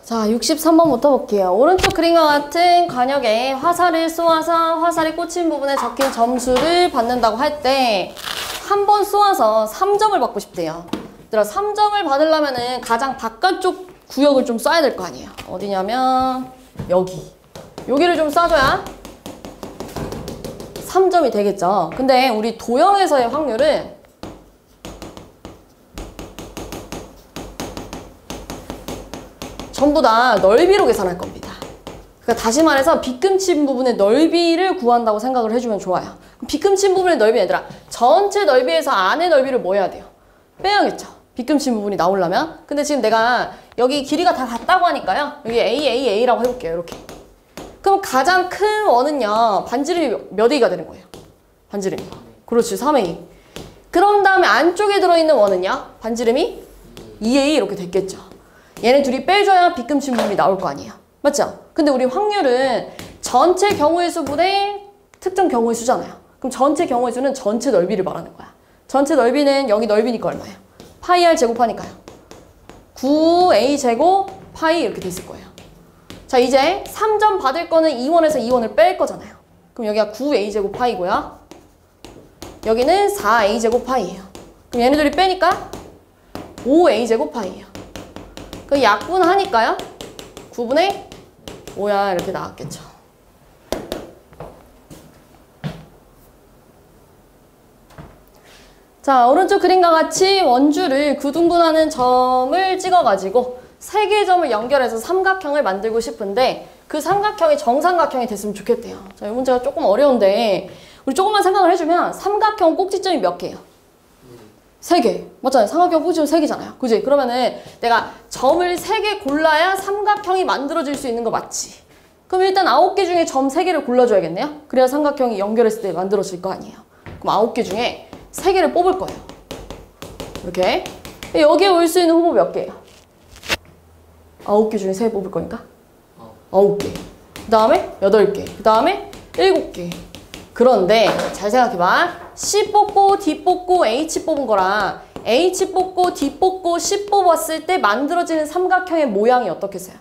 자, 63번부터 볼게요. 오른쪽 그림과 같은 관역에 화살을 쏘아서 화살이 꽂힌 부분에 적힌 점수를 받는다고 할 때 한 번 쏘아서 3점을 받고 싶대요. 얘들아, 3점을 받으려면은 가장 바깥쪽 구역을 좀 쏴야 될 거 아니에요. 어디냐면 여기를 좀 쏴줘야 3점이 되겠죠. 근데 우리 도형에서의 확률은 전부 다 넓이로 계산할 겁니다. 그러니까 다시 말해서 빗금친 부분의 넓이를 구한다고 생각을 해주면 좋아요. 빗금친 부분의 넓이, 얘들아, 전체 넓이에서 안의 넓이를 뭐 해야 돼요? 빼야겠죠. 빗금친 부분이 나오려면. 근데 지금 내가 여기 길이가 다 같다고 하니까요. 여기 A라고 해볼게요. 이렇게. 그럼 가장 큰 원은요, 반지름이 몇 A가 되는 거예요? 반지름이. 그렇지, 3A. 그런 다음에 안쪽에 들어있는 원은요, 반지름이 2A 이렇게 됐겠죠. 얘네 둘이 빼줘야 빗금친 부분이 나올 거 아니에요. 맞죠? 근데 우리 확률은 전체 경우의 수분의 특정 경우의 수잖아요. 그럼 전체 경우의 수는 전체 넓이를 말하는 거야. 전체 넓이는 여기 넓이니까 얼마예요? 파이 r 제곱하니까요. 9a 제곱 파이 이렇게 돼 있을 거예요. 자, 이제 3점 받을 거는 2원에서 2원을 뺄 거잖아요. 그럼 여기가 9a 제곱 파이고요. 여기는 4a 제곱 파이예요. 그럼 얘네들이 빼니까 5a 제곱 파이예요. 그 약분하니까요. 9분의 5야 이렇게 나왔겠죠. 자, 오른쪽 그림과 같이 원주를 구둥분하는 점을 찍어가지고 3개의 점을 연결해서 삼각형을 만들고 싶은데 그 삼각형이 정삼각형이 됐으면 좋겠대요. 자, 이 문제가 조금 어려운데 우리 조금만 생각을 해주면 삼각형 꼭지점이 몇 개예요? 3개. 맞잖아요. 삼각형 꼭지점 3개잖아요. 그지? 그러면은 내가 점을 3개 골라야 삼각형이 만들어질 수 있는 거 맞지? 그럼 일단 9개 중에 점 3개를 골라줘야겠네요. 그래야 삼각형이 연결했을 때 만들어질 거 아니에요. 그럼 9개 중에 3개를 뽑을 거예요. 이렇게. 여기에 올 수 있는 후보 몇 개예요? 9개 중에 3개 뽑을 거니까? 9개. 그 다음에 8개. 그 다음에 7개. 그런데 잘 생각해봐. C 뽑고 D 뽑고 H 뽑은 거랑 H 뽑고 D 뽑고 C 뽑았을 때 만들어지는 삼각형의 모양이 어떻겠어요?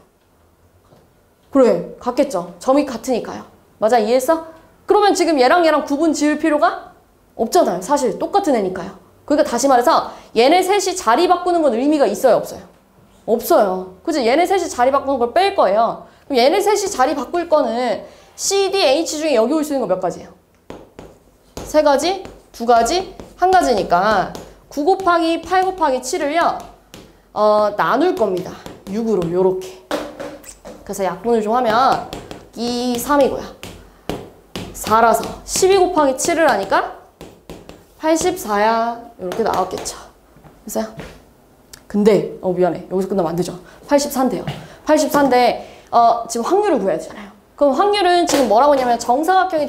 그래, 같겠죠. 점이 같으니까요. 맞아, 이해했어? 그러면 지금 얘랑 구분 지을 필요가 없잖아요. 사실 똑같은 애니까요. 그러니까 다시 말해서 얘네 셋이 자리 바꾸는 건 의미가 있어요, 없어요? 없어요. 그치? 얘네 셋이 자리 바꾸는 걸 뺄 거예요. 그럼 얘네 셋이 자리 바꿀 거는 C, D, H 중에 여기 올 수 있는 거 몇 가지예요? 3가지? 2가지? 1가지니까 9 곱하기 8 곱하기 7을요 나눌 겁니다. 6으로 요렇게. 그래서 약분을 좀 하면 2, 3이고요. 4라서 12 곱하기 7을 하니까 84야 이렇게 나왔겠죠. 됐어요? 근데 미안해. 여기서 끝나면 안 되죠. 84인데요. 84인데 지금 확률을 구해야 되잖아요. 그럼 확률은 지금 뭐라고 했냐면 정삼각형이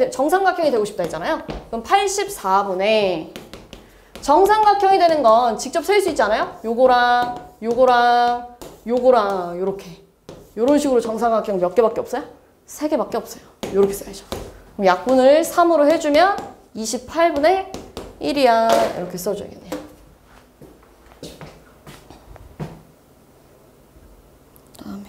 되고 싶다 했잖아요. 그럼 84분의 정삼각형이 되는 건 직접 셀 수 있잖아요. 요거랑 요렇게 요런 식으로 정삼각형 몇 개밖에 없어요? 3개밖에 없어요. 요렇게 써야죠. 그럼 약분을 3으로 해주면 28분의 1이야 이렇게 써줘야겠네요. 다음에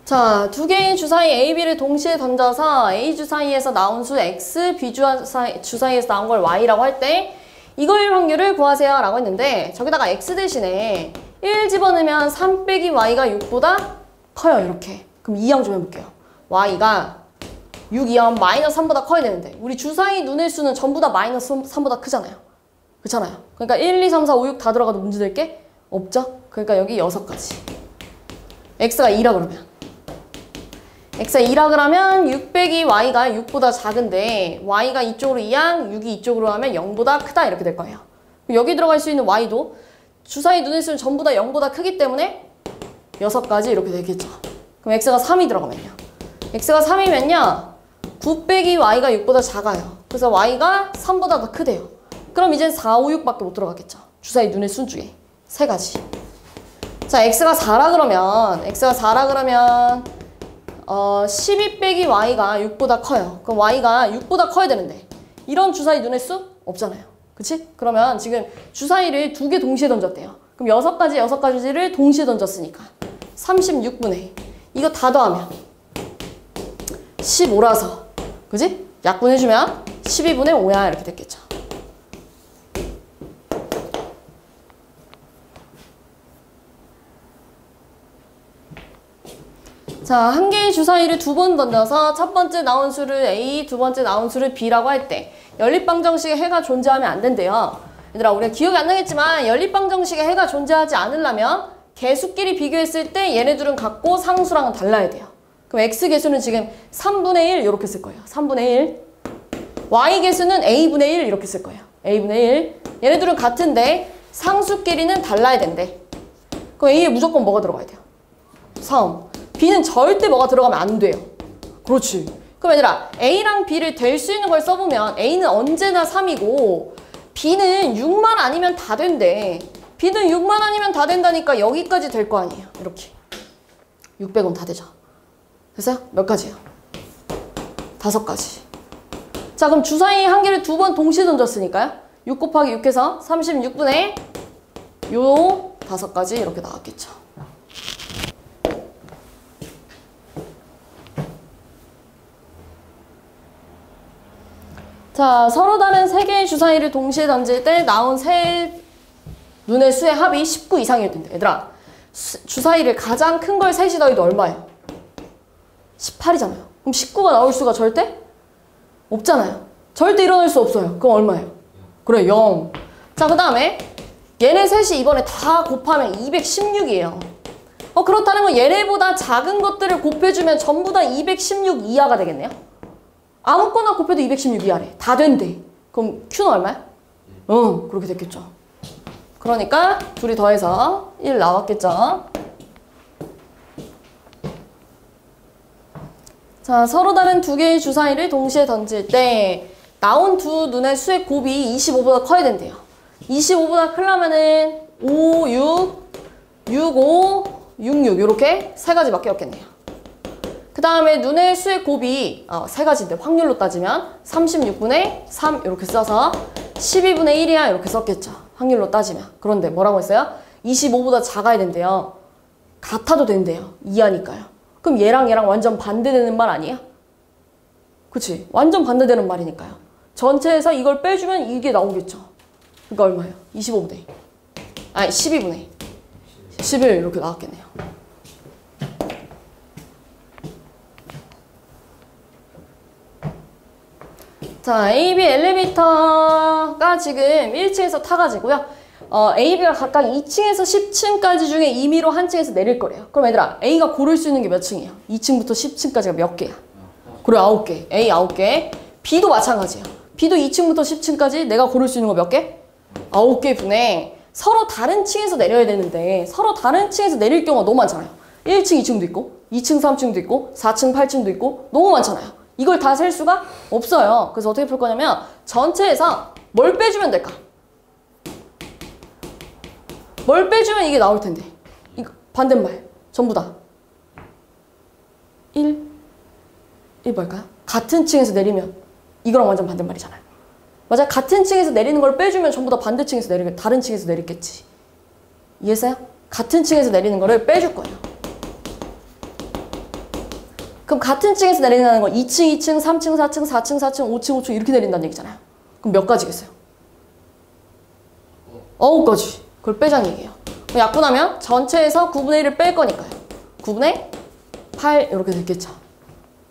자, 2개의 주사위 A, B를 동시에 던져서 A 주사위에서 나온 수 X, B 주사위에서 나온 걸 Y라고 할 때 이거일 확률을 구하세요 라고 했는데 저기다가 X 대신에 1 집어넣으면 3 빼기 Y가 6보다 커요. 이렇게. 그럼 이항 좀 해볼게요. Y가 6이면 마이너스 3보다 커야 되는데 우리 주사위 눈의 수는 전부 다 마이너스 3보다 크잖아요. 그렇잖아요. 그러니까 1, 2, 3, 4, 5, 6 다 들어가도 문제될 게 없죠. 그러니까 여기 6가지. X가 2라 그러면 X가 2라 그러면 6 빼기 Y가 6보다 작은데 Y가 이쪽으로 2항, 6이 이쪽으로 하면 0보다 크다 이렇게 될 거예요. 여기 들어갈 수 있는 Y도 주사위 눈의 수는 전부 다 0보다 크기 때문에 6가지 이렇게 되겠죠. 그럼 X가 3이 들어가면요. X가 3이면요. 9 빼기 Y가 6보다 작아요. 그래서 Y가 3보다 더 크대요. 그럼 이젠 4, 5, 6밖에 못 들어가겠죠. 주사위 눈의 수 중에 3가지. 자, x가 4라 그러면 12 빼기 y가 6보다 커요. 그럼 y가 6보다 커야 되는데 이런 주사위 눈에 수 없잖아요. 그치? 그러면 지금 주사위를 2개 동시에 던졌대요. 그럼 6가지를 동시에 던졌으니까 36분의 1. 이거 다 더하면 15라서 그지? 약분해주면 12분의 5야 이렇게 됐겠죠. 자, 한 개의 주사위를 2번 던져서 첫 번째 나온 수를 A, 두 번째 나온 수를 B라고 할 때 연립방정식에 해가 존재하면 안 된대요. 얘들아, 우리가 기억이 안 나겠지만 연립방정식에 해가 존재하지 않으려면 개수끼리 비교했을 때 얘네들은 같고 상수랑은 달라야 돼요. 그럼 X개수는 지금 3분의 1 이렇게 쓸 거예요. 3분의 1. Y개수는 A분의 1 이렇게 쓸 거예요. A분의 1. 얘네들은 같은데 상수끼리는 달라야 된대. 그럼 A에 무조건 뭐가 들어가야 돼요? 3. B는 절대 뭐가 들어가면 안 돼요. 그렇지. 그럼 얘들아, A랑 B를 될 수 있는 걸 써보면 A는 언제나 3이고 B는 6만 아니면 다 된대. B는 6만 아니면 다 된다니까 여기까지 될 거 아니에요. 이렇게 600원 다 되죠. 됐어요? 몇 가지요? 5가지. 자, 그럼 주사위 한 개를 2번 동시에 던졌으니까요. 6 곱하기 6 해서 36분의 요 5가지 이렇게 나왔겠죠. 자, 서로 다른 3개의 주사위를 동시에 던질 때 나온 눈의 수의 합이 19 이상일 텐데. 얘들아, 주사위를 가장 큰 걸 셋이 더해도 얼마예요? 18이잖아요. 그럼 19가 나올 수가 절대 없잖아요. 절대 일어날 수 없어요. 그럼 얼마예요? 그래, 0. 자, 그 다음에 얘네 셋이 이번에 다 곱하면 216이에요. 그렇다는 건 얘네보다 작은 것들을 곱해주면 전부 다 216 이하가 되겠네요. 아무거나 곱해도 216 이하래. 다 된대. 그럼 Q는 얼마야? 그렇게 됐겠죠. 그러니까 둘이 더해서 1 나왔겠죠. 자, 서로 다른 2개의 주사위를 동시에 던질 때 나온 두 눈의 수의 곱이 25보다 커야 된대요. 25보다 크려면은 5, 6, 6, 5, 6, 6 이렇게 3가지밖에 없겠네요. 그 다음에 눈의 수의 곱이 3가지인데 확률로 따지면 36분의 3 이렇게 써서 12분의 1이야 이렇게 썼겠죠. 확률로 따지면. 그런데 뭐라고 했어요? 25보다 작아야 된대요. 같아도 된대요. 이하니까요. 그럼 얘랑 완전 반대되는 말 아니에요? 그치? 완전 반대되는 말이니까요. 전체에서 이걸 빼주면 이게 나오겠죠. 그러니까 얼마예요? 25분의 2. 아니 12분의 2. 11 이렇게 나왔겠네요. 자, AB 엘리베이터가 지금 1층에서 타가지고요. AB가 각각 2층에서 10층까지 중에 임의로 한 층에서 내릴 거래요. 그럼 얘들아, A가 고를 수 있는 게 몇 층이에요? 2층부터 10층까지가 몇 개야? 그래, 9개. A 9개. B도 마찬가지예요. B도 2층부터 10층까지 내가 고를 수 있는 거 몇 개? 9개 분에 서로 다른 층에서 내려야 되는데 서로 다른 층에서 내릴 경우가 너무 많잖아요. 1층, 2층도 있고 2층, 3층도 있고 4층, 8층도 있고 너무 많잖아요. 이걸 다 셀 수가 없어요. 그래서 어떻게 풀 거냐면 전체에서 뭘 빼주면 될까? 뭘 빼주면 이게 나올 텐데. 이거 반대말. 전부 다. 1 뭘까요? 같은 층에서 내리면 이거랑 완전 반대말이잖아요. 맞아? 같은 층에서 내리는 걸 빼주면 전부 다 반대 층에서 내리면 다른 층에서 내리겠지. 이해했어요? 같은 층에서 내리는 거를 빼줄 거예요. 그럼 같은 층에서 내린다는 건 2층, 2층, 3층, 4층, 4층, 4층, 5층, 5층 이렇게 내린다는 얘기잖아요. 그럼 몇 가지겠어요? 9가지. 그걸 빼자는 얘기예요. 약분하면 전체에서 9분의 1을 뺄 거니까요. 9분의 8 이렇게 됐겠죠.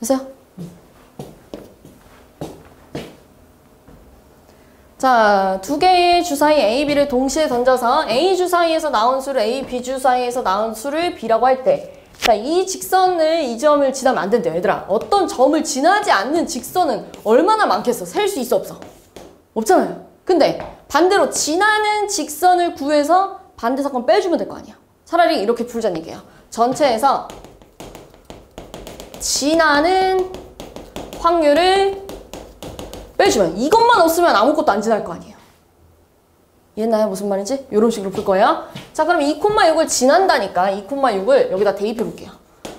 됐어요? 자, 2개의 주사위 A, B를 동시에 던져서 A 주사위에서 나온 수를 A, B 주사위에서 나온 수를 B라고 할 때 자, 이 직선을 이 점을 지나면 안 된대요. 얘들아, 어떤 점을 지나지 않는 직선은 얼마나 많겠어? 셀 수 있어 없어? 없잖아요. 근데 반대로 지나는 직선을 구해서 반대사건 빼주면 될 거 아니야. 차라리 이렇게 풀자는 얘기예요. 전체에서 지나는 확률을 빼주면 이것만 없으면 아무것도 안 지날 거 아니에요. 이해했나요? 무슨 말인지? 이런 식으로 풀 거예요. 자, 그럼 2,6을 지난다니까 2,6을 여기다 대입해 볼게요.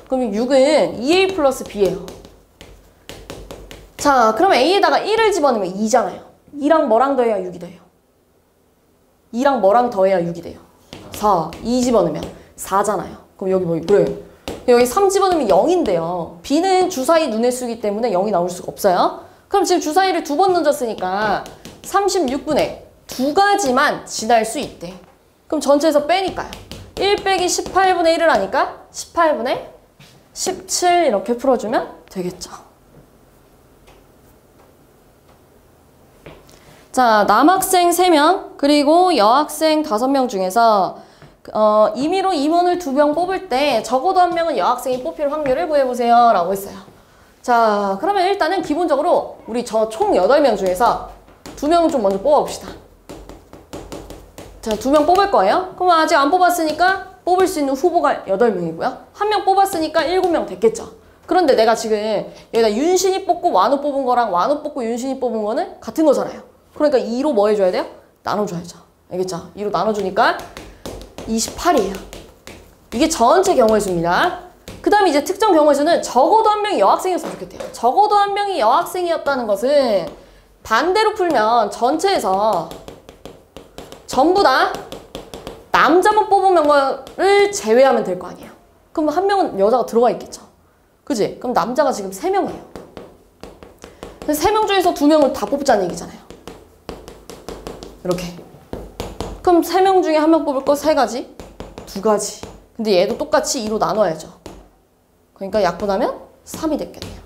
그럼 6은 2a 플러스 b예요. 자, 그럼 a에다가 1을 집어넣으면 2잖아요. 2랑 뭐랑 더해야 6이 돼요? 2랑 뭐랑 더해야 6이 돼요? 4. 2 집어넣으면 4잖아요. 그럼 여기 뭐, 그래. 여기 3 집어넣으면 0인데요. b는 주사위 눈의 수이기 때문에 0이 나올 수가 없어요. 그럼 지금 주사위를 2번 던졌으니까 36분의 2가지만 지날 수 있대. 그럼 전체에서 빼니까요. 1 빼기 18분의 1을 하니까 18분의 17 이렇게 풀어주면 되겠죠. 자, 남학생 3명 그리고 여학생 5명 중에서 임의로 임원을 2명 뽑을 때 적어도 1명은 여학생이 뽑힐 확률을 구해보세요 라고 했어요. 자, 그러면 일단은 기본적으로 우리 저 총 8명 중에서 2명은 좀 먼저 뽑아봅시다. 자, 2명 뽑을 거예요. 그럼 아직 안 뽑았으니까 뽑을 수 있는 후보가 8명이고요. 1명 뽑았으니까 7명 됐겠죠. 그런데 내가 지금 여기다 윤신이 뽑고 완우 뽑은 거랑 완우 뽑고 윤신이 뽑은 거는 같은 거잖아요. 그러니까 2로 뭐 해줘야 돼요? 나눠줘야죠. 알겠죠? 2로 나눠주니까 28이에요. 이게 전체 경우의 수입니다. 그 다음에 이제 특정 경우의 수는 적어도 1명이 여학생이었으면 좋겠대요. 적어도 1명이 여학생이었다는 것은 반대로 풀면 전체에서 전부 다 남자만 뽑은 거를 제외하면 될 거 아니에요. 그럼 1명은 여자가 들어가 있겠죠. 그지? 그럼 남자가 지금 3명이에요. 3명 중에서 2명을 다 뽑자는 얘기잖아요. 이렇게. 그럼 3명 중에 1명 뽑을 거 3가지? 2가지. 근데 얘도 똑같이 2로 나눠야죠. 그러니까 약분하면 3이 됐겠네요.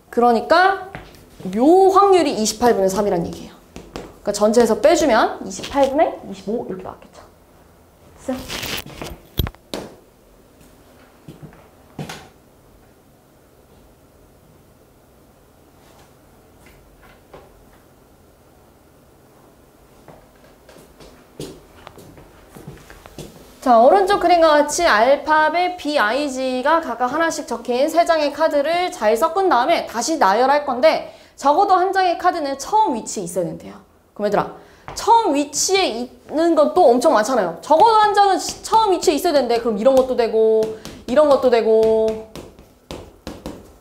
그러니까 요 확률이 28분의 3이란 얘기예요. 그러니까 전체에서 빼주면 28분의 25 이렇게 나왔겠죠. 됐어요? 자, 오른쪽 그림과 같이 알파벳 BIG가 각각 하나씩 적힌 3장의 카드를 잘 섞은 다음에 다시 나열할 건데 적어도 한 장의 카드는 처음 위치에 있어야 된대요. 그럼 얘들아, 처음 위치에 있는 것도 엄청 많잖아요. 적어도 한 장은 처음 위치에 있어야 되는데 그럼 이런 것도 되고 이런 것도 되고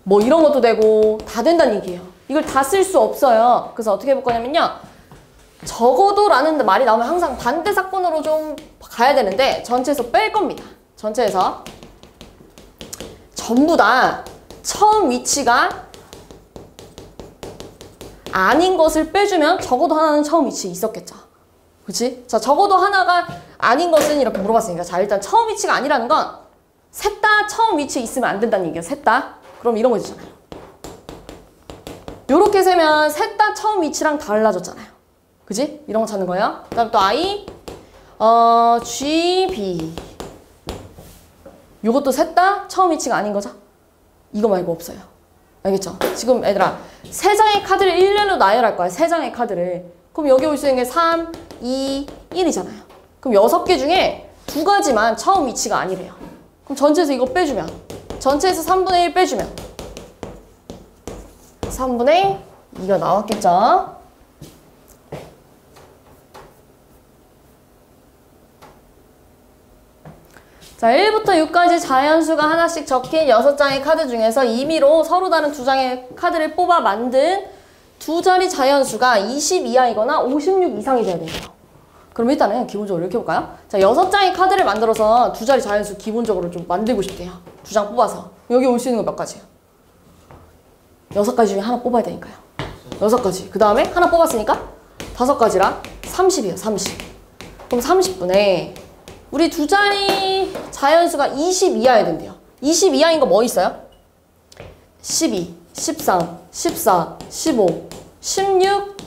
뭐 이런 것도 되고 다 된다는 얘기예요. 이걸 다 쓸 수 없어요. 그래서 어떻게 해볼 거냐면요. 적어도라는 말이 나오면 항상 반대 사건으로 좀 가야 되는데 전체에서 뺄 겁니다. 전체에서 전부 다 처음 위치가 아닌 것을 빼주면 적어도 하나는 처음 위치에 있었겠죠. 그치? 자, 적어도 하나가 아닌 것은 이렇게 물어봤으니까 자, 일단 처음 위치가 아니라는 건 셋 다 처음 위치에 있으면 안 된다는 얘기예요. 셋 다. 그럼 이런 거잖아요. 요렇게 세면 셋 다 처음 위치랑 달라졌잖아요. 그지? 이런 거 찾는 거예요. 그 다음에 또 I, G, B. 요것도 셋 다 처음 위치가 아닌 거죠? 이거 말고 없어요. 알겠죠? 지금 얘들아, 3장의 카드를 일렬로 나열할 거야. 3장의 카드를. 그럼 여기 올 수 있는 게 3, 2, 1이잖아요. 그럼 6개 중에 2가지만 처음 위치가 아니래요. 그럼 전체에서 이거 빼주면, 전체에서 3분의 1 빼주면 3분의 2가 나왔겠죠? 자, 1부터 6까지 자연수가 하나씩 적힌 6장의 카드 중에서 임의로 서로 다른 2장의 카드를 뽑아 만든 2자리 자연수가 20 이하이거나 56 이상이 돼야 돼요. 그럼 일단은 기본적으로 이렇게 해볼까요? 자, 6장의 카드를 만들어서 2자리 자연수 기본적으로 좀 만들고 싶대요. 2장 뽑아서. 여기 올 수 있는 거 몇 가지예요? 6가지 중에 하나 뽑아야 되니까요. 6가지. 그 다음에 하나 뽑았으니까 5가지라 30이에요. 30. 그럼 30분에 우리 2자리 자연수가 20 이하여야 된대요. 20 이하인 거 뭐 있어요? 12, 13, 14, 15, 16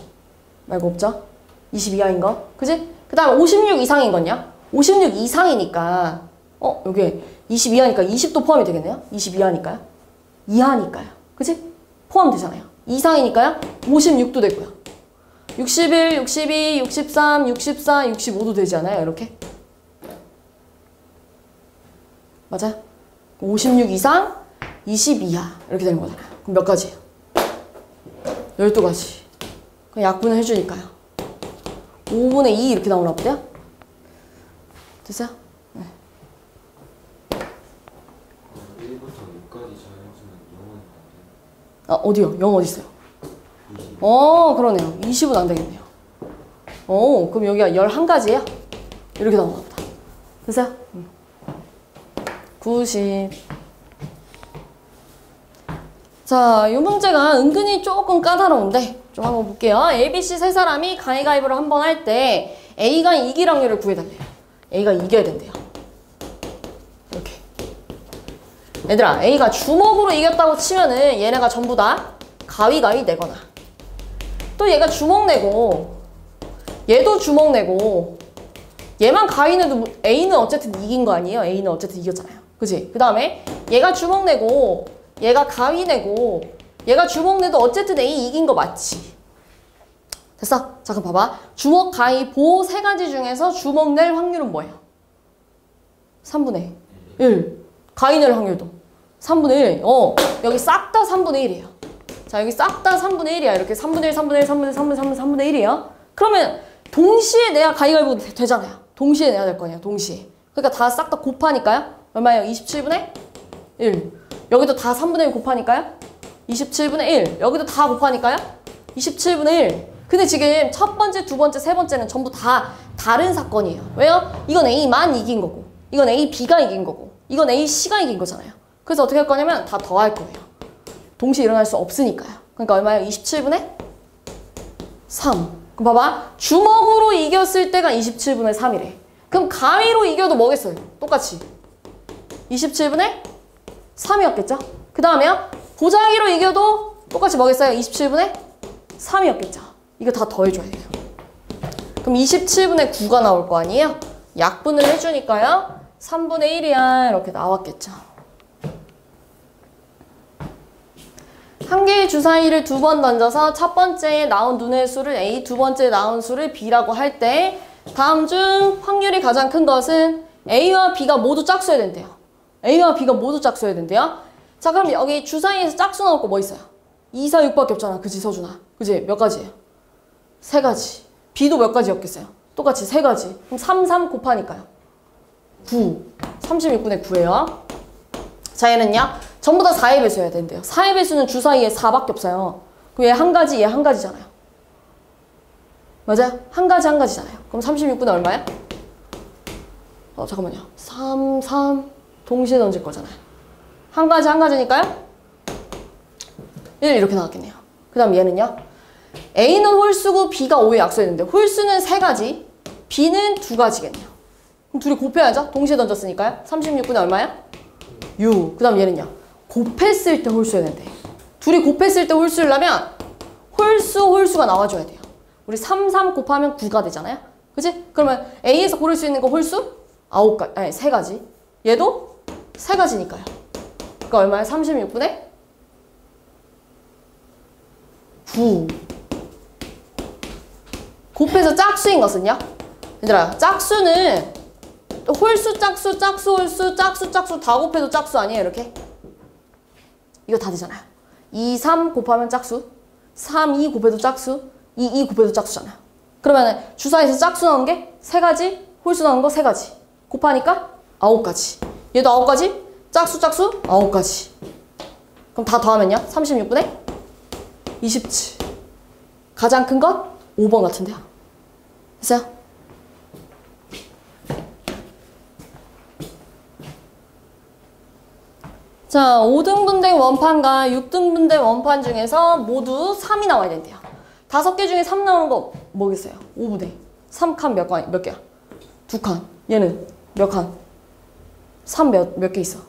말고 없죠? 20 이하인 거. 그지? 그 다음 56 이상인 건요? 56 이상이니까 여기 20 이하니까 20도 포함이 되겠네요? 20 이하니까요? 이하니까요. 그지? 포함되잖아요. 이상이니까요? 56도 되고요. 61, 62, 63, 64, 65도 되지 않아요? 이렇게? 맞아요? 56 이상, 20 이하 이렇게 되는 거잖아요. 그럼 몇 가지예요? 12가지. 그럼 약분을 해주니까요. 5분의 2 이렇게 나오나 보대요? 됐어요? 네. 1부터 6까지 자연수는 0은 안 돼요. 아, 어디요? 0 어디 있어요? 20. 그러네요. 20은 안 되겠네요. 그럼 여기가 11가지예요? 이렇게 나오나 보다. 됐어요? 90. 자, 이 문제가 은근히 조금 까다로운데 좀 한번 볼게요. A, B, C 세 사람이 가위가위보를 한번 할 때 A가 이길 확률을 구해달래요. A가 이겨야 된대요. 이렇게. 얘들아, A가 주먹으로 이겼다고 치면은 얘네가 전부 다 가위가위 내거나 또 얘가 주먹 내고 얘도 주먹 내고 얘만 가위 내도 A는 어쨌든 이긴 거 아니에요? A는 어쨌든 이겼잖아요. 그치? 그 다음에 얘가 주먹 내고 얘가 가위 내고 얘가 주먹 내도 어쨌든 A 이긴 거 맞지? 됐어? 자, 그럼 봐봐. 주먹, 가위, 보 세 가지 중에서 주먹 낼 확률은 뭐예요? 3분의 1. 가위 낼 확률도 3분의 1. 여기 싹 다 3분의 1이에요. 자, 여기 싹 다 3분의 1이야. 이렇게 3분의 1, 3분의 1, 3분의 1, 3분의 1, 3분의 1이에요. 그러면 동시에 내야 가위가위보 되잖아요. 동시에 내야 될 거 아니야. 동시에. 그러니까 다 싹 다 곱하니까요. 얼마예요? 27분의 1. 여기도 다 3분의 1 곱하니까요. 27분의 1. 여기도 다 곱하니까요. 27분의 1. 근데 지금 첫 번째, 두 번째, 세 번째는 전부 다 다른 사건이에요. 왜요? 이건 A만 이긴 거고 이건 A, B가 이긴 거고 이건 A, C가 이긴 거잖아요. 그래서 어떻게 할 거냐면 다 더할 거예요. 동시에 일어날 수 없으니까요. 그러니까 얼마예요? 27분의 3. 그럼 봐봐. 주먹으로 이겼을 때가 27분의 3이래. 그럼 가위로 이겨도 뭐겠어요? 똑같이 27분의 3이었겠죠? 그 다음에요. 보자기로 이겨도 똑같이 뭐겠어요? 27분의 3이었겠죠? 이거 다 더해줘야 돼요. 그럼 27분의 9가 나올 거 아니에요? 약분을 해주니까요. 3분의 1이야 이렇게 나왔겠죠. 한 개의 주사위를 두 번 던져서 첫 번째에 나온 눈의 수를 A, 두 번째에 나온 수를 B라고 할 때 다음 중 확률이 가장 큰 것은 A와 B가 모두 짝수여야 된대요. A와 B가 모두 짝수여야 된대요. 자, 그럼 여기 주사위에서 짝수 나올 거 뭐 있어요? 2, 4, 6밖에 없잖아. 그치, 서준아? 그치? 몇 가지예요? 3가지. B도 몇 가지였겠어요? 똑같이 3가지. 그럼 3, 3 곱하니까요. 9. 36분의 9예요. 자, 얘는요. 전부 다 4의 배수여야 된대요. 4의 배수는 주사위에 4밖에 없어요. 그럼 얘 한 가지, 얘 한 가지잖아요. 맞아요? 한 가지, 한 가지잖아요. 그럼 36분의 얼마야? 잠깐만요. 3, 3 동시에 던질 거잖아요. 한 가지, 한 가지니까요. 1 이렇게 나왔겠네요. 그 다음 얘는요. A는 홀수고 B가 5의 약수였는데 홀수는 3가지, B는 2가지겠네요. 그럼 둘이 곱해야죠. 동시에 던졌으니까요. 36분의 얼마야? 6. 그 다음 얘는요. 곱했을 때 홀수여야 된대. 둘이 곱했을 때 홀수려면 홀수가 나와줘야 돼요. 우리 3, 3 곱하면 9가 되잖아요. 그치? 그러면 A에서 고를 수 있는 거 홀수? 9가지, 아니 3가지. 얘도 3가지니까요. 그러니까 얼마야? 36분의 9. 곱해서 짝수인 것은요? 얘들아, 짝수는 홀수, 짝수, 짝수, 홀수, 짝수, 짝수 다 곱해도 짝수 아니에요? 이렇게? 이거 다 되잖아요. 2, 3 곱하면 짝수, 3, 2 곱해도 짝수, 2, 2 곱해도 짝수잖아요. 그러면 주사위에서 짝수 나온 게 3가지, 홀수 나온 거 3가지. 곱하니까 9가지. 얘도 9가지, 짝수, 짝수 9가지. 그럼 다 더하면요? 36분의 27. 가장 큰 것 5번 같은데요. 됐어요? 자, 5등분된 원판과 6등분된 원판 중에서 모두 3이 나와야 된대요. 5개 중에 3 나오는 거 뭐겠어요? 5분의 3칸 몇 개야? 2칸. 얘는 몇 칸? 3 몇 개 있어?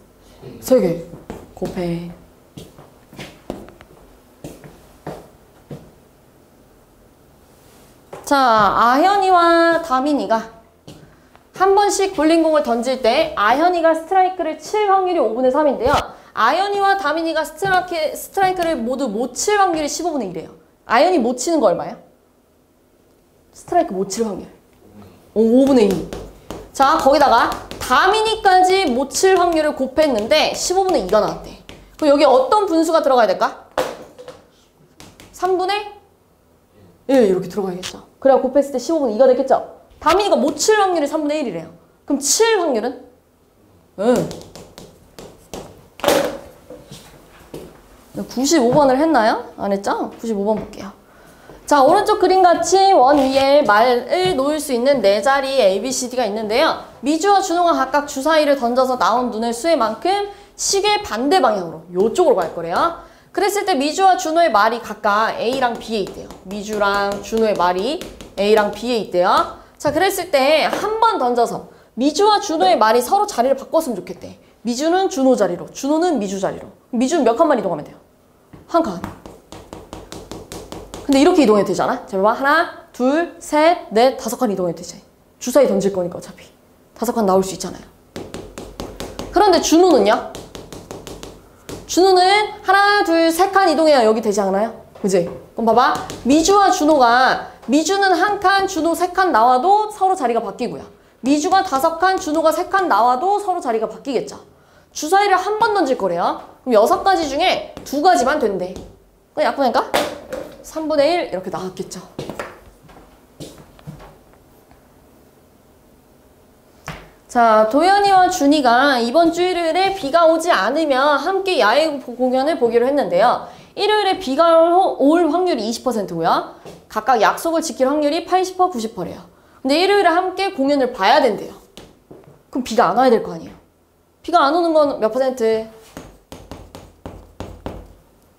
3개. 곱해. 자, 아현이와 다민이가 한 번씩 볼링공을 던질 때 아현이가 스트라이크를 칠 확률이 5분의 3인데요. 아현이와 다민이가 스트라이크를 모두 못 칠 확률이 15분의 1이에요. 아현이 못 치는 거 얼마야? 스트라이크 못 칠 확률. 5분의 2. 자, 거기다가 다민이까지 못 칠 확률을 곱했는데 15분의 2가 나왔대. 그럼 여기 어떤 분수가 들어가야 될까? 3분의 1 이렇게 들어가야겠죠. 그래야 곱했을 때 15분의 2가 됐겠죠? 다민이가 못 칠 확률이 3분의 1이래요. 그럼 칠 확률은? 응. 95번을 했나요? 안 했죠? 95번 볼게요. 자, 오른쪽 그림같이 원 위에 말을 놓을 수 있는 네 자리 A, B, C, D가 있는데요. 미주와 준호가 각각 주사위를 던져서 나온 눈의 수의 만큼 시계 반대 방향으로 요쪽으로 갈 거래요. 그랬을 때 미주와 준호의 말이 각각 A랑 B에 있대요. 미주랑 준호의 말이 A랑 B에 있대요. 자, 그랬을 때 한 번 던져서 미주와 준호의 말이 서로 자리를 바꿨으면 좋겠대. 미주는 준호 자리로, 준호는 미주 자리로. 미주는 몇 칸만 이동하면 돼요? 한 칸. 근데 이렇게 이동해도 되잖아. 자, 봐봐. 하나, 둘, 셋, 넷, 5칸 이동해도 되지. 주사위 던질 거니까 어차피 5칸 나올 수 있잖아요. 그런데 준호는요? 준호는 하나, 둘, 3칸 이동해야 여기 되지 않아요? 그지? 그럼 봐봐. 미주와 준호가 미주는 한 칸, 준호 3칸 나와도 서로 자리가 바뀌고요. 미주가 5칸, 준호가 3칸 나와도 서로 자리가 바뀌겠죠. 주사위를 한 번 던질 거래요. 그럼 6가지 중에 2가지만 된대. 그럼 약분할까? 3분의 1 이렇게 나왔겠죠. 자, 도연이와 준이가 이번 주 일요일에 비가 오지 않으면 함께 야외 공연을 보기로 했는데요. 일요일에 비가 올 확률이 20%고요. 각각 약속을 지킬 확률이 80%, 90%래요. 근데 일요일에 함께 공연을 봐야 된대요. 그럼 비가 안 와야 될 거 아니에요. 비가 안 오는 건 몇 퍼센트?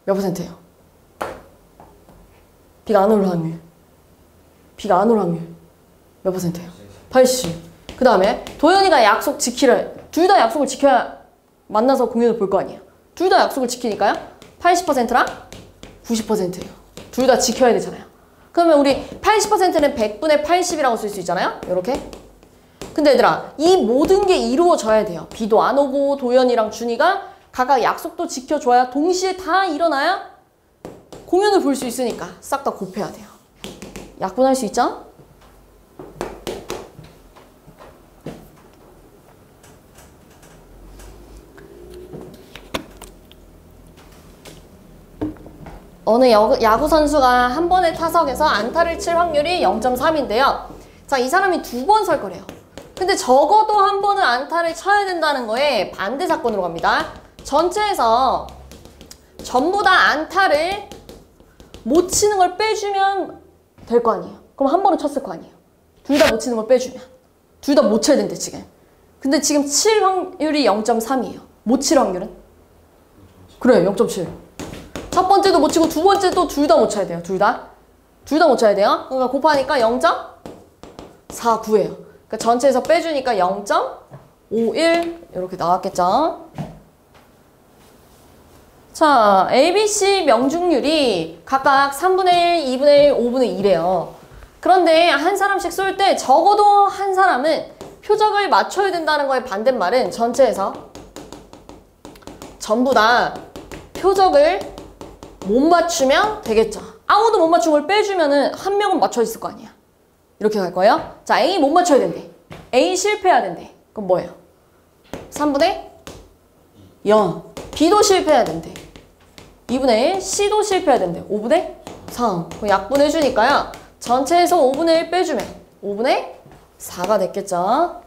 몇 퍼센트예요? 비가 안 올 확률. 비가 안 올 확률. 몇 퍼센트예요? 80. 그 다음에 도연이가 약속 지키래. 둘 다 약속을 지켜야 만나서 공연을 볼 거 아니에요. 둘 다 약속을 지키니까요. 80%랑 90%예요. 둘 다 지켜야 되잖아요. 그러면 우리 80%는 100분의 80이라고 쓸 수 있잖아요. 이렇게. 근데 얘들아, 이 모든 게 이루어져야 돼요. 비도 안 오고 도연이랑 준이가 각각 약속도 지켜줘야 동시에 다 일어나야 공연을 볼 수 있으니까 싹 다 곱해야 돼요. 약분할 수 있죠? 어느 야구 선수가 한 번의 타석에서 안타를 칠 확률이 0.3인데요. 자, 이 사람이 2번 설 거래요. 근데 적어도 한 번은 안타를 쳐야 된다는 거에 반대 사건으로 갑니다. 전체에서 전부 다 안타를 못 치는 걸 빼주면 될 거 아니에요. 그럼 한 번은 쳤을 거 아니에요. 둘 다 못 치는 걸 빼주면. 둘 다 못 쳐야 된대, 지금. 근데 지금 칠 확률이 0.3이에요. 못 칠 확률은? 그래, 0.7. 첫 번째도 못 치고 두 번째도 둘 다 못 쳐야 돼요. 둘 다. 둘 다 못 쳐야 돼요. 그러니까 곱하니까 0.49예요. 그러니까 전체에서 빼주니까 0.51 이렇게 나왔겠죠. 자, ABC 명중률이 각각 3분의 1, 2분의 1, 5분의 1이에요. 그런데 한 사람씩 쏠 때 적어도 한 사람은 표적을 맞춰야 된다는 거의 반대말은 전체에서 전부 다 표적을 못 맞추면 되겠죠. 아무도 못 맞춘 걸 빼주면은 한 명은 맞춰 있을 거 아니야. 이렇게 갈 거예요. 자, A 못 맞춰야 된대. A 실패해야 된대. 그럼 뭐예요? 3분의 0. B도 실패해야 된대. 2분의 1. C도 실패해야 된대. 5분의 3. 그럼 약분해주니까요. 전체에서 5분의 1 빼주면 5분의 4가 됐겠죠.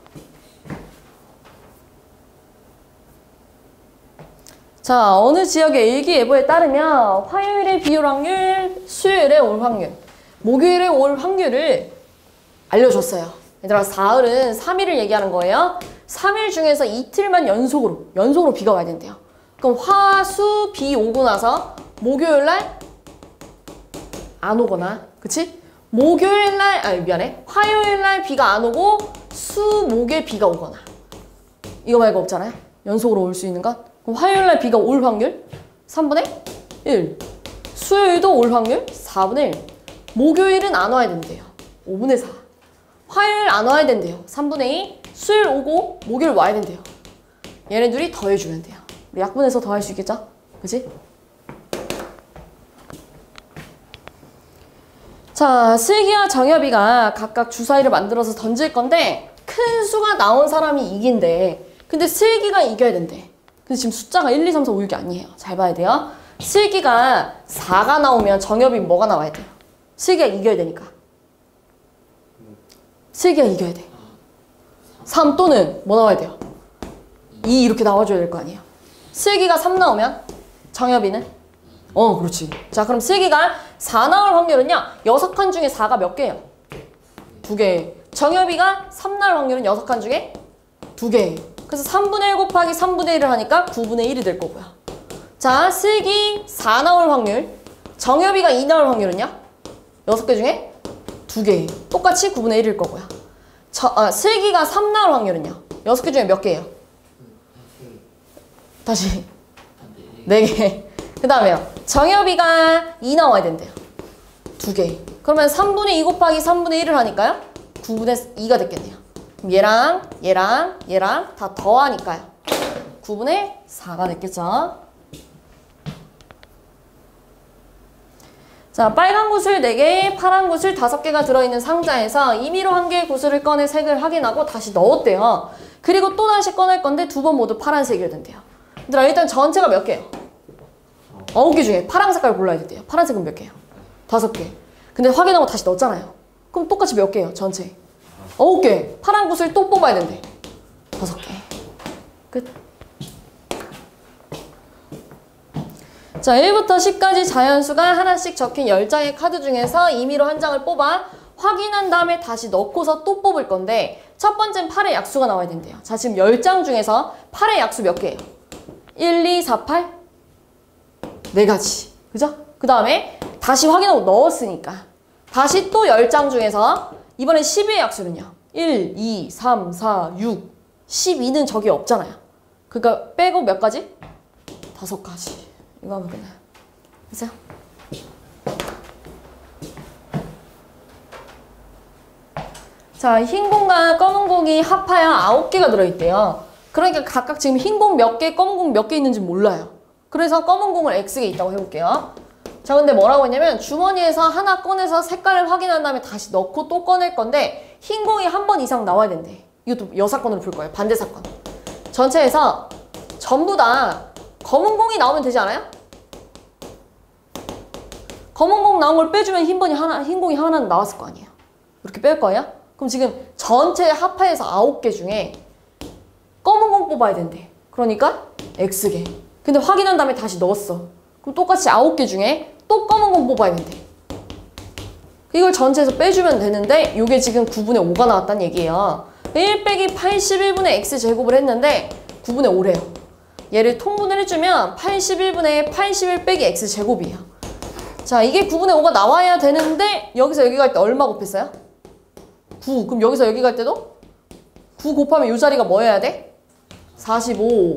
자, 어느 지역의 일기예보에 따르면 화요일에 비 올 확률, 수요일에 올 확률, 목요일에 올 확률을 알려줬어요. 얘들아, 사흘은 3일을 얘기하는 거예요. 3일 중에서 이틀만 연속으로 비가 와야 된대요. 그럼 화, 수, 비 오고 나서 목요일날 안 오거나, 그치? 화요일날 비가 안 오고 수, 목에 비가 오거나. 이거 말고 없잖아요. 연속으로 올 수 있는 것. 그럼 화요일날 비가 올 확률 3분의 1. 수요일도 올 확률 4분의 1. 목요일은 안 와야 된대요. 5분의 4. 화요일 안 와야 된대요. 3분의 2. 수요일 오고 목요일 와야 된대요. 얘네 둘이 더해주면 돼요. 우리 약분해서 더할 수 있겠죠? 그치? 자, 슬기와 정엽이가 각각 주사위를 만들어서 던질 건데 큰 수가 나온 사람이 이긴대. 근데 슬기가 이겨야 된대. 근데 지금 숫자가 1, 2, 3, 4, 5, 6이 아니에요. 잘 봐야 돼요. 슬기가 4가 나오면 정엽이 뭐가 나와야 돼요? 슬기가 이겨야 되니까. 슬기가 이겨야 돼. 3 또는 뭐 나와야 돼요? 2 이렇게 나와줘야 될 거 아니에요. 슬기가 3 나오면 정엽이는? 그렇지. 자, 그럼 슬기가 4 나올 확률은요. 6칸 중에 4가 몇 개예요? 2개. 정엽이가 3 나올 확률은 6칸 중에 2개. 그래서 3분의 1 곱하기 3분의 1을 하니까 9분의 1이 될 거고요. 자, 슬기 4 나올 확률, 정엽이가 2 나올 확률은요? 6개 중에 2개. 똑같이 9분의 1일 거고요. 슬기가 3 나올 확률은요? 6개 중에 몇 개예요? 다시 4개. 그 다음에요. 정엽이가 2 나와야 된대요. 2개. 그러면 3분의 2 곱하기 3분의 1을 하니까요. 9분의 2가 됐겠네요. 그럼 얘랑 다 더하니까요. 9분의 4가 됐겠죠. 자, 빨간 구슬 4개, 파란 구슬 5개가 들어있는 상자에서 임의로 1개의 구슬을 꺼내 색을 확인하고 다시 넣었대요. 그리고 또 다시 꺼낼 건데 2번 모두 파란색이어야 된대요. 얘들아, 일단 전체가 몇 개예요? 9개 중에 파란 색깔 골라야 된대요. 파란색은 몇 개예요? 5개. 근데 확인하고 다시 넣었잖아요. 그럼 똑같이 몇 개예요? 전체 9개. 파란 구슬 또 뽑아야 된대. 5개. 끝. 자, 1부터 10까지 자연수가 하나씩 적힌 10장의 카드 중에서 임의로 한 장을 뽑아 확인한 다음에 다시 넣고서 또 뽑을 건데 첫 번째는 8의 약수가 나와야 된대요. 자, 지금 10장 중에서 8의 약수 몇 개예요? 1, 2, 4, 8? 4가지. 그죠? 그 다음에 다시 확인하고 넣었으니까 다시 또 10장 중에서 이번엔 12의 약수는요. 1, 2, 3, 4, 6, 12는 저기 없잖아요. 그러니까 빼고 몇 가지? 5가지. 이거 하면 끝나요. 그죠? 자, 흰 공과 검은 공이 합하여 9개가 들어있대요. 그러니까 각각 지금 흰 공 몇 개, 검은 공 몇 개 있는지 몰라요. 그래서 검은 공을 X개 있다고 해볼게요. 자, 근데 뭐라고 했냐면 주머니에서 하나 꺼내서 색깔을 확인한 다음에 다시 넣고 또 꺼낼 건데 흰 공이 한 번 이상 나와야 된대. 이것도 여사건으로 풀 거예요. 반대 사건. 전체에서 전부 다 검은 공이 나오면 되지 않아요? 검은 공 나온 걸 빼주면 흰 공이 하나는 나왔을 거 아니에요. 이렇게 뺄 거예요? 그럼 지금 전체 합하에서 9개 중에 검은 공 뽑아야 된대. 그러니까 X개. 근데 확인한 다음에 다시 넣었어. 그럼 똑같이 9개 중에 또 검은 공 뽑아야 된대. 이걸 전체에서 빼주면 되는데 이게 지금 9분의 5가 나왔다는 얘기예요. 1 빼기 81분의 X제곱을 했는데 9분의 5래요. 얘를 통분을 해주면 81분의 81 빼기 X제곱이에요. 자, 이게 9분의 5가 나와야 되는데 여기서 여기 갈 때 얼마 곱했어요? 9. 그럼 여기서 여기 갈 때도 9 곱하면 이 자리가 뭐 해야 돼? 45.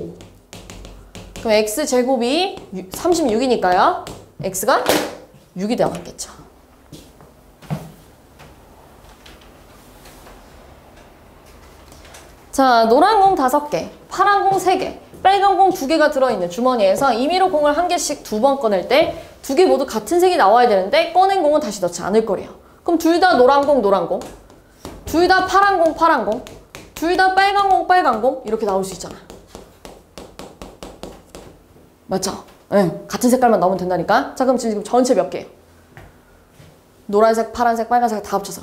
그럼 X제곱이 36이니까요. X가 6이 나왔겠죠. 자, 노란 공 5개, 파란 공 3개, 빨간 공 2개가 들어있는 주머니에서 임의로 공을 1개씩 2번 꺼낼 때 2개 모두 같은 색이 나와야 되는데 꺼낸 공은 다시 넣지 않을 거래요. 그럼 둘 다 노란 공, 노란 공, 둘 다 파란 공, 파란 공, 둘 다 빨간 공, 빨간 공 이렇게 나올 수 있잖아. 맞죠? 네, 같은 색깔만 나오면 된다니까. 자, 그럼 지금 전체 몇 개예요? 노란색, 파란색, 빨간색 다 합쳐서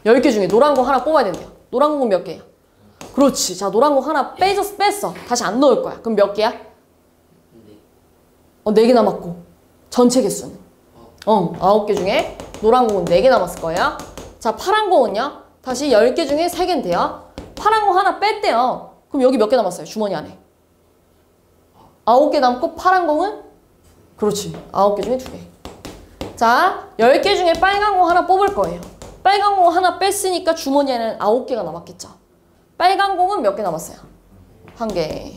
10개 중에 노란 공 하나 뽑아야 된대요. 노란 공은 몇 개예요? 그렇지. 자, 노란 공 하나 뺐어. 다시 안 넣을 거야. 그럼 몇 개야? 4개 남았고. 전체 개수는? 9개 중에 노란 공은 4개 남았을 거예요. 자, 파란 공은요? 다시 10개 중에 3개인데요. 파란 공 하나 뺐대요. 그럼 여기 몇 개 남았어요? 주머니 안에. 9개 남고 파란 공은? 그렇지. 9개 중에 2개. 자, 10개 중에 빨간 공 하나 뽑을 거예요. 빨간 공 하나 뺐으니까 주머니 안에는 9개가 남았겠죠. 빨간 공은 몇 개 남았어요? 1개.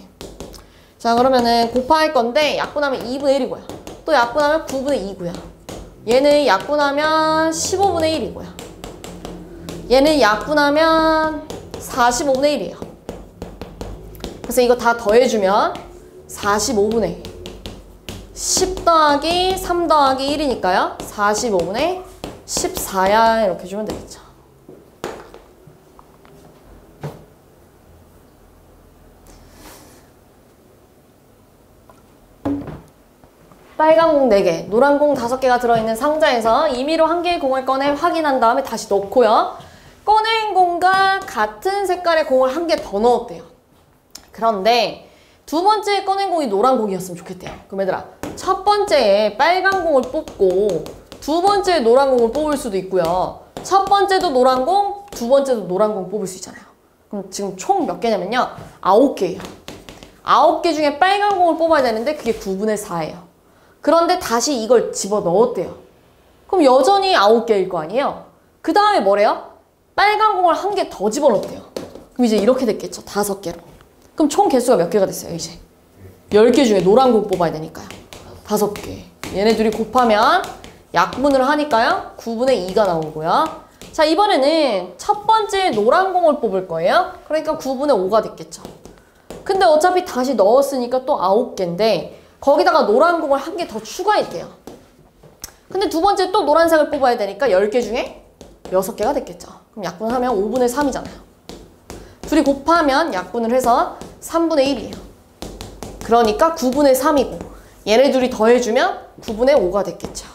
자, 그러면은 곱할 건데 약분하면 2분의 1이고요. 또 약분하면 9분의 2고요. 얘는 약분하면 15분의 1이고요. 얘는 약분하면 45분의 1이에요. 그래서 이거 다 더해주면 45분의 10 더하기 3 더하기 1이니까요. 45분의 14야 이렇게 해주면 되겠죠. 빨간 공 4개, 노란 공 5개가 들어있는 상자에서 임의로 1개의 공을 꺼내 확인한 다음에 다시 넣고요. 꺼낸 공 공과 같은 색깔의 공을 한 개 더 넣었대요. 그런데 두 번째에 꺼낸 공이 노란 공이었으면 좋겠대요. 그럼 얘들아, 첫 번째에 빨간 공을 뽑고 두 번째에 노란 공을 뽑을 수도 있고요. 첫 번째도 노란 공, 두 번째도 노란 공 뽑을 수 있잖아요. 그럼 지금 총 몇 개냐면요. 9개예요. 9개 중에 빨간 공을 뽑아야 되는데 그게 9분의 4예요. 그런데 다시 이걸 집어넣었대요. 그럼 여전히 9개일 거 아니에요? 그 다음에 뭐래요? 빨간 공을 한 개 더 집어넣었대요. 그럼 이제 이렇게 됐겠죠. 5개로. 그럼 총 개수가 몇 개가 됐어요, 이제? 10개 중에 노란 공 뽑아야 되니까요. 5개. 얘네들이 곱하면 약분을 하니까요. 9분의 2가 나오고요. 자, 이번에는 첫 번째 노란 공을 뽑을 거예요. 그러니까 9분의 5가 됐겠죠. 근데 어차피 다시 넣었으니까 또 9개인데 거기다가 노란 공을 한 개 더 추가했대요. 근데 두 번째 또 노란색을 뽑아야 되니까 10개 중에 6개가 됐겠죠. 그럼 약분하면 5분의 3이잖아요. 둘이 곱하면 약분을 해서 3분의 1이에요. 그러니까 9분의 3이고 얘네 둘이 더해주면 9분의 5가 됐겠죠.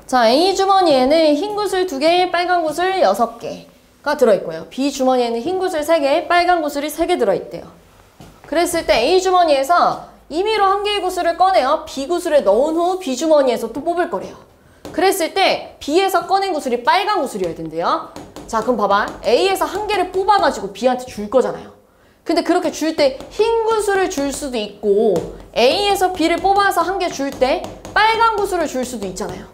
자, A 주머니에는 흰 구슬 2개, 빨간 구슬 6개가 들어있고요. B 주머니에는 흰 구슬 3개, 빨간 구슬이 3개 들어있대요. 그랬을 때 A 주머니에서 임의로 한 개의 구슬을 꺼내어 B 구슬에 넣은 후 B 주머니에서 또 뽑을 거래요. 그랬을 때 B에서 꺼낸 구슬이 빨간 구슬이어야 된대요. 자, 그럼 봐봐. A에서 한 개를 뽑아가지고 B한테 줄 거잖아요. 근데 그렇게 줄 때 흰 구슬을 줄 수도 있고 A에서 B를 뽑아서 한 개 줄 때 빨간 구슬을 줄 수도 있잖아요.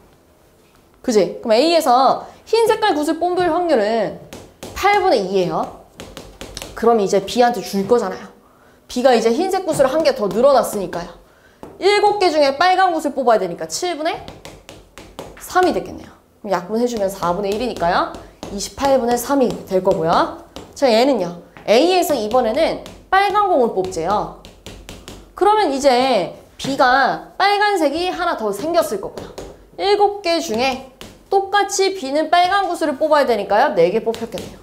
그지? 그럼 A에서 흰 색깔 구슬 뽑을 확률은 8분의 2예요. 그럼 이제 B한테 줄 거잖아요. B가 이제 흰색 구슬을 한 개 더 늘어났으니까요. 7개 중에 빨간 구슬 뽑아야 되니까 7분의 3이 됐겠네요. 그럼 약분해주면 4분의 1이니까요. 28분의 3이 될 거고요. 자, 얘는요. A에서 이번에는 빨간 공을 뽑재요. 그러면 이제 B가 빨간색이 하나 더 생겼을 거고요. 7개 중에 똑같이 B는 빨간 구슬을 뽑아야 되니까요. 4개 뽑혔겠네요.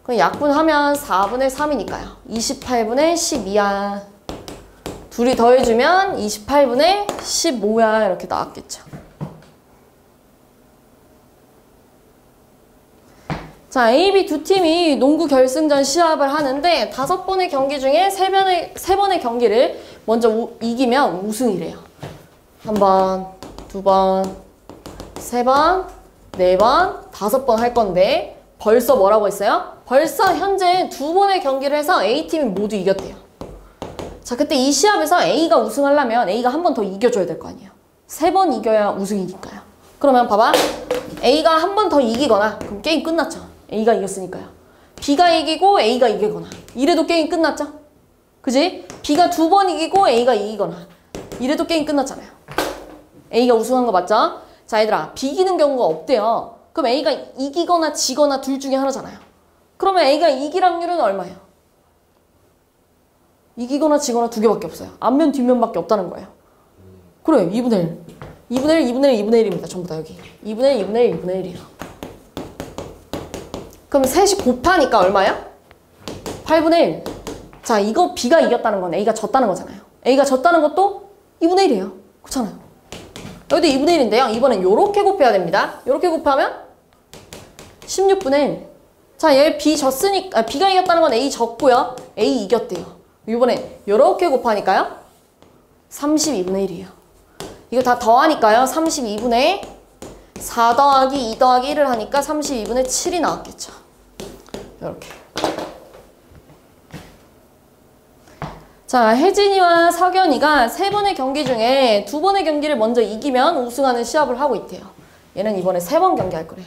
그럼 약분하면 4분의 3이니까요. 28분의 12야. 둘이 더해주면 28분의 15야. 이렇게 나왔겠죠. 자, A, B 두 팀이 농구 결승전 시합을 하는데 5번의 경기 중에 3번의 경기를 먼저 이기면 우승이래요. 1번, 2번, 3번, 4번, 5번 할 건데 벌써 뭐라고 했어요? 벌써 현재 2번의 경기를 해서 A팀이 모두 이겼대요. 자, 그때 이 시합에서 A가 우승하려면 A가 한 번 더 이겨줘야 될 거 아니에요. 3번 이겨야 우승이니까요. 그러면 봐봐. A가 한 번 더 이기거나 그럼 게임 끝났죠. A가 이겼으니까요. B가 이기고 A가 이기거나 이래도 게임 끝났죠? 그지? B가 2번 이기고 A가 이기거나 이래도 게임 끝났잖아요. A가 우승한 거 맞죠? 자, 얘들아, 비기는 경우가 없대요. 그럼 A가 이기거나 지거나 둘 중에 하나잖아요. 그러면 A가 이길 확률은 얼마예요? 이기거나 지거나 2개밖에 없어요. 앞면 뒷면밖에 없다는 거예요. 그래, 2분의 1. 2분의 1, 2분의 1, 2분의 1입니다. 전부 다 여기. 2분의 1, 2분의 1, 2분의 1이에요. 그럼 셋이 곱하니까 얼마야? 8분의 1. 자, 이거 B가 이겼다는 건 A가 졌다는 거잖아요. A가 졌다는 것도 2분의 1이에요. 그렇잖아요. 여기도 2분의 1인데요. 이번엔 요렇게 곱해야 됩니다. 요렇게 곱하면 16분의 1. 자, 얘 B 졌으니까, B가 이겼다는 건 A 졌고요. A 이겼대요. 이번에 요렇게 곱하니까요. 32분의 1이에요. 이거 다 더하니까요. 32분의 4 더하기 2 더하기 1을 하니까 32분의 7이 나왔겠죠. 이렇게. 자, 혜진이와 석연이가 3번의 경기 중에 2번의 경기를 먼저 이기면 우승하는 시합을 하고 있대요. 얘는 이번에 3번 경기 할 거래요.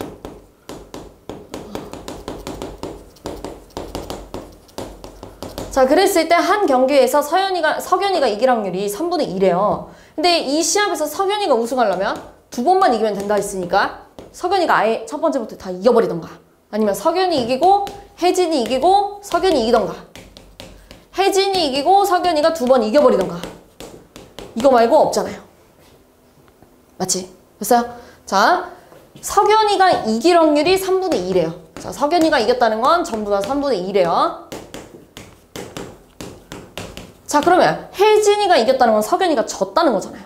자, 그랬을 때 한 경기에서 석연이가 이길 확률이 3분의 2래요. 근데 이 시합에서 석연이가 우승하려면 2번만 이기면 된다 했으니까 석연이가 아예 첫 번째부터 다 이겨버리던가 아니면 석연이 이기고 혜진이 이기고 석연이 이기던가 혜진이 이기고 석연이가 2번 이겨버리던가 이거 말고 없잖아요. 맞지? 됐어요? 자, 석연이가 이길 확률이 3분의 2래요. 자, 석연이가 이겼다는 건 전부 다 3분의 2래요. 자, 그러면 혜진이가 이겼다는 건 석연이가 졌다는 거잖아요.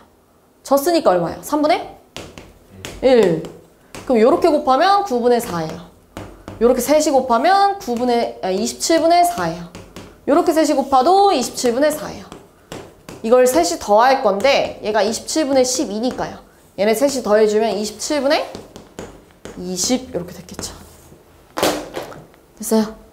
졌으니까 얼마야? 3분의 1. 그럼 요렇게 곱하면 9분의 4예요. 요렇게 셋이 곱하면 27분의 4예요. 요렇게 셋이 곱해도 27분의 4예요. 이걸 셋이 더할 건데 얘가 27분의 12니까요. 얘네 셋이 더해주면 27분의 20 이렇게 됐겠죠. 됐어요?